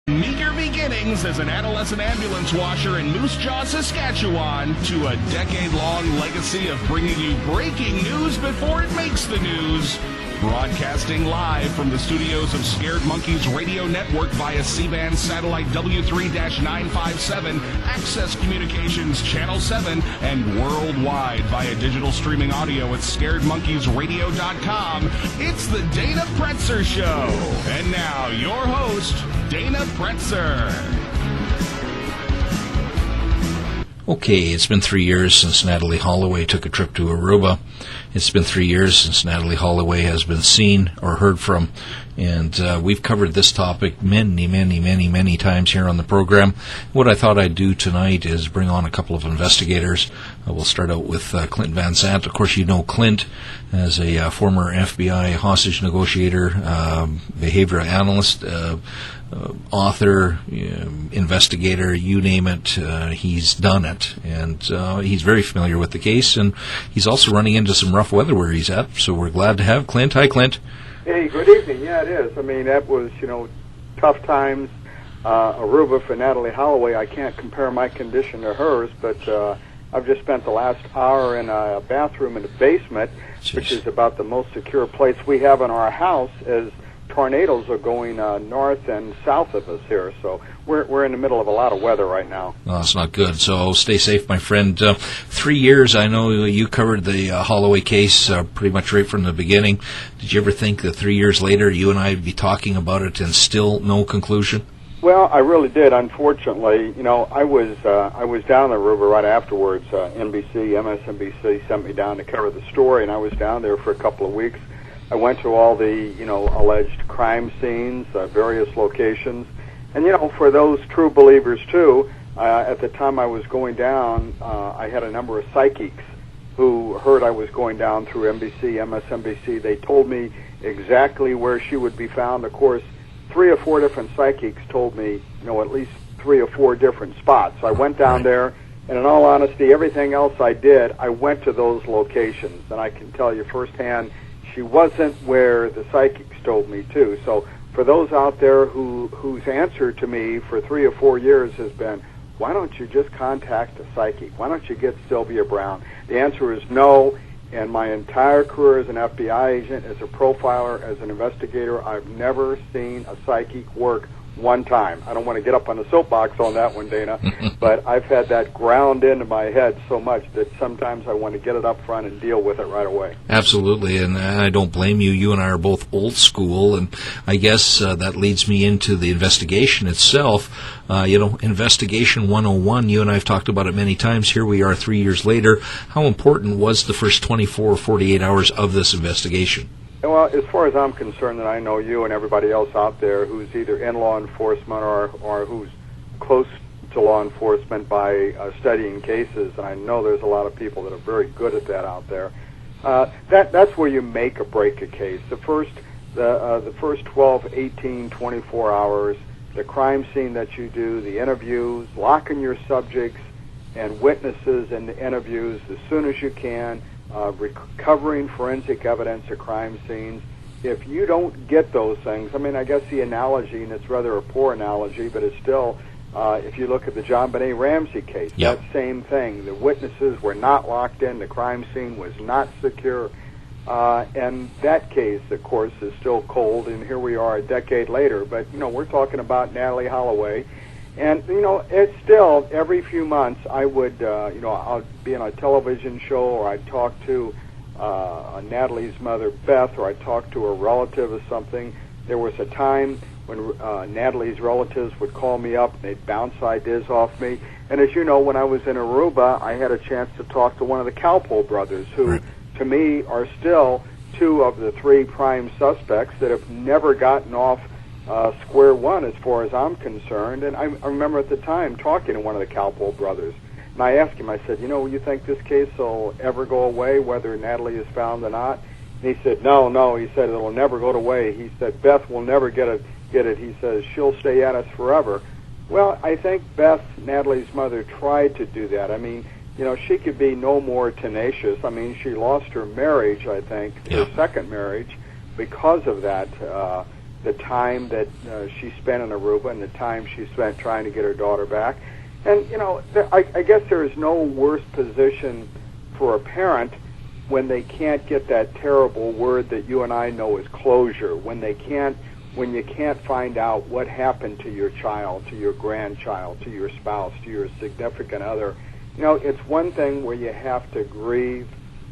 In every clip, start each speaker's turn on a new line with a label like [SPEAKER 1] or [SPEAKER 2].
[SPEAKER 1] Meager beginnings as an adolescent ambulance washer in Moose Jaw, Saskatchewan, to a decade-long legacy of bringing you breaking news before it makes the news. Broadcasting live from the studios of Scared Monkeys Radio Network via C-band satellite W3-957, Access Communications Channel 7, and worldwide via digital streaming audio at scaredmonkeysradio.com. It's the Dana Pretzer Show. And now, your host, Dana Pretzer.
[SPEAKER 2] Okay, it's been 3 years since Natalie Holloway took a trip to Aruba. It's been 3 years since Natalie Holloway has been seen or heard from, and we've covered this topic many times here on the program. What I thought I'd do tonight is bring on a couple of investigators. We'll start out with Clint Van Zandt. Of course, you know Clint as a former FBI hostage negotiator, behavioral analyst, author, investigator, you name it, he's done it, and he's very familiar with the case, and he's also running into some rough weather where he's at, so we're glad to have Clint. Hi, Clint.
[SPEAKER 3] Hey, good evening. Yeah, it is. I mean, that was, tough times. Aruba for Natalie Holloway, I can't compare my condition to hers, but I've just spent the last hour in a bathroom in the basement, which is about the most secure place we have in our house, as tornadoes are going north and south of us here, so we're in the middle of a lot of weather right now.
[SPEAKER 2] Oh, it's not good, so stay safe, my friend. 3 years, I know you covered the Holloway case pretty much right from the beginning. Did you ever think that 3 years later you and I would be talking about it and still no conclusion?
[SPEAKER 3] Well, I really did, unfortunately. I was down in Aruba right afterwards. MSNBC sent me down to cover the story, and I was down there for a couple of weeks. I went to all the, alleged crime scenes, various locations. And, for those true believers, too, at the time I was going down, I had a number of psychics who heard I was going down through MSNBC. They told me exactly where she would be found. Of course, 3 or 4 different psychics told me, at least 3 or 4 different spots. So I went down there, and in all honesty, everything else I did, I went to those locations. And I can tell you firsthand, she wasn't where the psychics told me to. So for those out there whose answer to me for 3 or 4 years has been, why don't you just contact a psychic? Why don't you get Sylvia Brown? The answer is no. And my entire career as an FBI agent, as a profiler, as an investigator, I've never seen a psychic work one time. I don't want to get up on the soapbox on that one, Dana, but I've had that ground into my head so much that sometimes I want to get it up front and deal with it right away.
[SPEAKER 2] Absolutely, and I don't blame you. You and I are both old school, and I guess that leads me into the investigation itself. Investigation 101, you and I have talked about it many times. Here we are 3 years later. How important was the first 24 or 48 hours of this investigation?
[SPEAKER 3] Well, as far as I'm concerned, and I know you and everybody else out there who's either in law enforcement or who's close to law enforcement by studying cases, and I know there's a lot of people that are very good at that out there, that's where you make or break a case. The first 12, 18, 24 hours, the crime scene that you do, the interviews, locking your subjects and witnesses in the interviews as soon as you can, recovering forensic evidence of crime scenes. If you don't get those things, I guess the analogy, and it's rather a poor analogy, but it's still, if you look at the John Benet Ramsey case, that same thing. The witnesses were not locked in, the crime scene was not secure, and that case, of course, is still cold, and here we are a decade later. But, we're talking about Natalie Holloway. And, it's still, every few months, I would, I'll be on a television show, or I'd talk to Natalie's mother, Beth, or I'd talk to a relative or something. There was a time when Natalie's relatives would call me up, and they'd bounce ideas off me. And as you know, when I was in Aruba, I had a chance to talk to one of the Cowpole brothers, who, to me, are still 2 of the 3 prime suspects that have never gotten off square one as far as I'm concerned. And I remember at the time talking to one of the Cowpole brothers, and I asked him, I said, you think this case will ever go away, whether Natalie is found or not? And he said, no, he said, it'll never go away. He said, Beth will never get it. He says, she'll stay at us forever. Well, I think Beth, Natalie's mother, tried to do that. She could be no more tenacious. She lost her marriage, I think, her second marriage, because of that the time that she spent in Aruba and the time she spent trying to get her daughter back. And, I guess there is no worse position for a parent when they can't get that terrible word that you and I know is closure, when you can't find out what happened to your child, to your grandchild, to your spouse, to your significant other. It's one thing where you have to grieve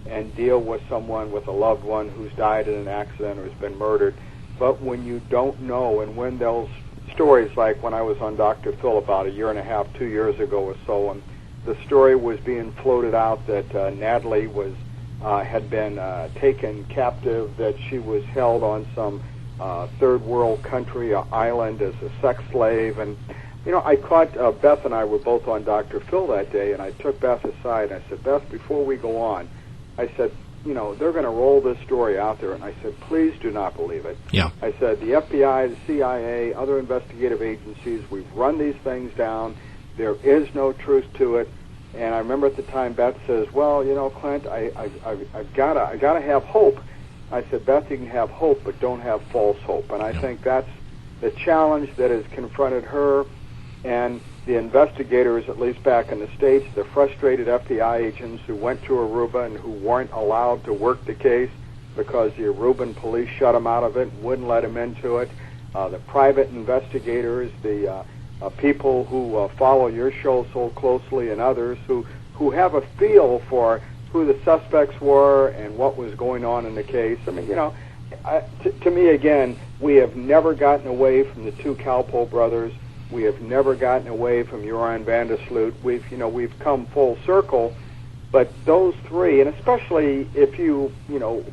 [SPEAKER 3] and deal with someone, with a loved one who's died in an accident or has been murdered, but when you don't know, and when those stories, like when I was on Dr. Phil about a year and a half, 2 years ago or so, and the story was being floated out that Natalie had been taken captive, that she was held on some third world country island as a sex slave. And I caught Beth and I were both on Dr. Phil that day, and I took Beth aside and I said, Beth, before we go on, I said, they're going to roll this story out there, and I said, please do not believe it.
[SPEAKER 2] Yeah.
[SPEAKER 3] I said, the FBI, the CIA, other investigative agencies, we've run these things down. There is no truth to it. And I remember at the time Beth says, well, Clint, I've got to have hope. I said, Beth, you can have hope, but don't have false hope. And I think that's the challenge that has confronted her and the investigators, at least back in the States, the frustrated FBI agents who went to Aruba and who weren't allowed to work the case because the Aruban police shut them out of it, wouldn't let them into it. The private investigators, the people who follow your show so closely, and others who have a feel for who the suspects were and what was going on in the case. I mean, to me, again, we have never gotten away from the two Calpo brothers. We have never gotten away from Joran van der Sloot. We've come full circle, but those three, and especially if you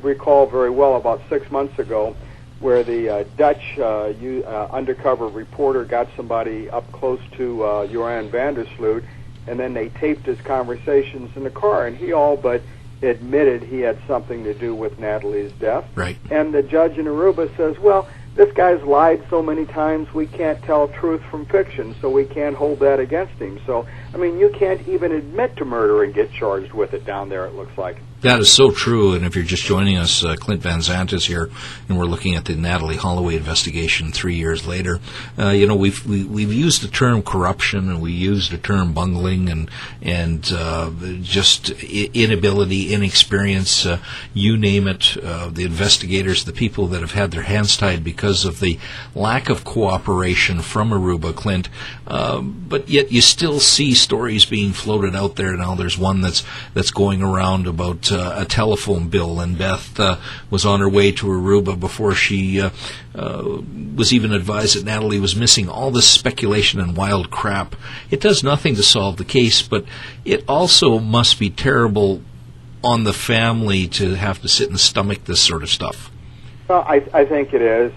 [SPEAKER 3] recall very well about 6 months ago, where the Dutch undercover reporter got somebody up close to Joran van der Sloot, and then they taped his conversations in the car, and he all but admitted he had something to do with Natalie's death.
[SPEAKER 2] Right.
[SPEAKER 3] And the judge in Aruba says, well, this guy's lied so many times we can't tell truth from fiction, so we can't hold that against him. So, I mean, you can't even admit to murder and get charged with it down there, it looks like.
[SPEAKER 2] That is so true, and if you're just joining us, Clint Van Zandt is here, and we're looking at the Natalie Holloway investigation 3 years later. We've used the term corruption, and we used the term bungling, and just inability, inexperience, you name it. The investigators, the people that have had their hands tied because of the lack of cooperation from Aruba, Clint. But yet you still see stories being floated out there. Now there's one that's going around about a telephone bill, and Beth was on her way to Aruba before she was even advised that Natalie was missing. All this speculation and wild crap. It does nothing to solve the case, but it also must be terrible on the family to have to sit and stomach this sort of stuff.
[SPEAKER 3] Well, I think it is.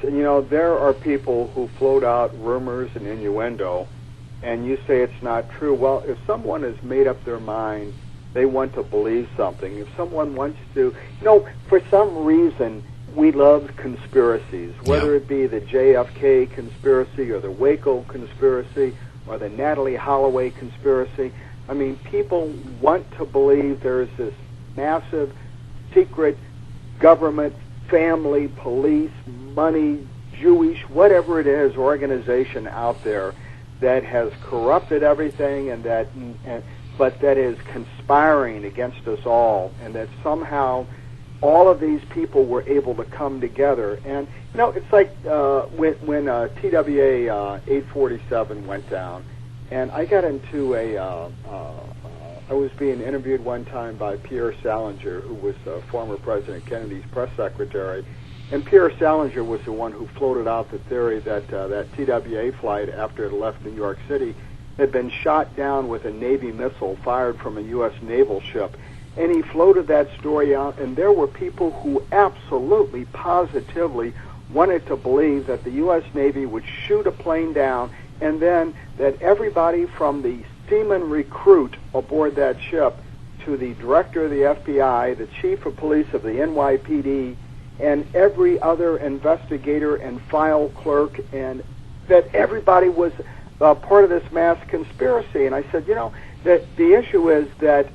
[SPEAKER 3] There are people who float out rumors and innuendo, and you say it's not true. Well, if someone has made up their mind, they want to believe something. If someone wants to, for some reason, we love conspiracies, whether it be the JFK conspiracy or the Waco conspiracy or the Natalie Holloway conspiracy. I mean, people want to believe there's this massive, secret government, family, police, money, Jewish, whatever it is, organization out there that has corrupted everything but that is conspiring against us all, and that somehow all of these people were able to come together. And, it's like when TWA 847 went down, and I got into I was being interviewed one time by Pierre Salinger, who was former President Kennedy's press secretary, and Pierre Salinger was the one who floated out the theory that that TWA flight, after it left New York City, had been shot down with a Navy missile fired from a U.S. naval ship. And he floated that story out, and there were people who absolutely, positively wanted to believe that the U.S. Navy would shoot a plane down, and then that everybody from the seaman recruit aboard that ship to the director of the FBI, the chief of police of the NYPD, and every other investigator and file clerk, and that everybody was part of this mass conspiracy. And I said, that the issue is that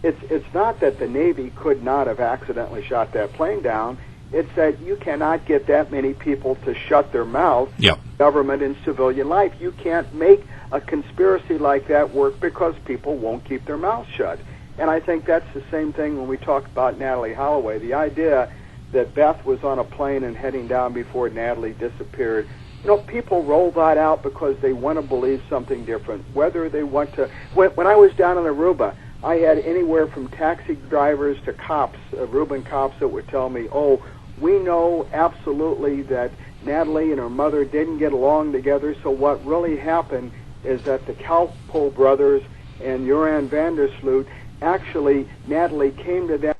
[SPEAKER 3] it's not that the Navy could not have accidentally shot that plane down. It's that you cannot get that many people to shut their mouth.
[SPEAKER 2] Yep.
[SPEAKER 3] Government and civilian life. You can't make a conspiracy like that work because people won't keep their mouths shut. And I think that's the same thing when we talk about Natalie Holloway. The idea that Beth was on a plane and heading down before Natalie disappeared. You know, people roll that out because they want to believe something different. Whether they want to... When I was down in Aruba, I had anywhere from taxi drivers to cops, Aruban cops, that would tell me, oh, we know absolutely that Natalie and her mother didn't get along together, so what really happened is that the Kalpoe brothers and Joran van der Sloot, actually, Natalie came to them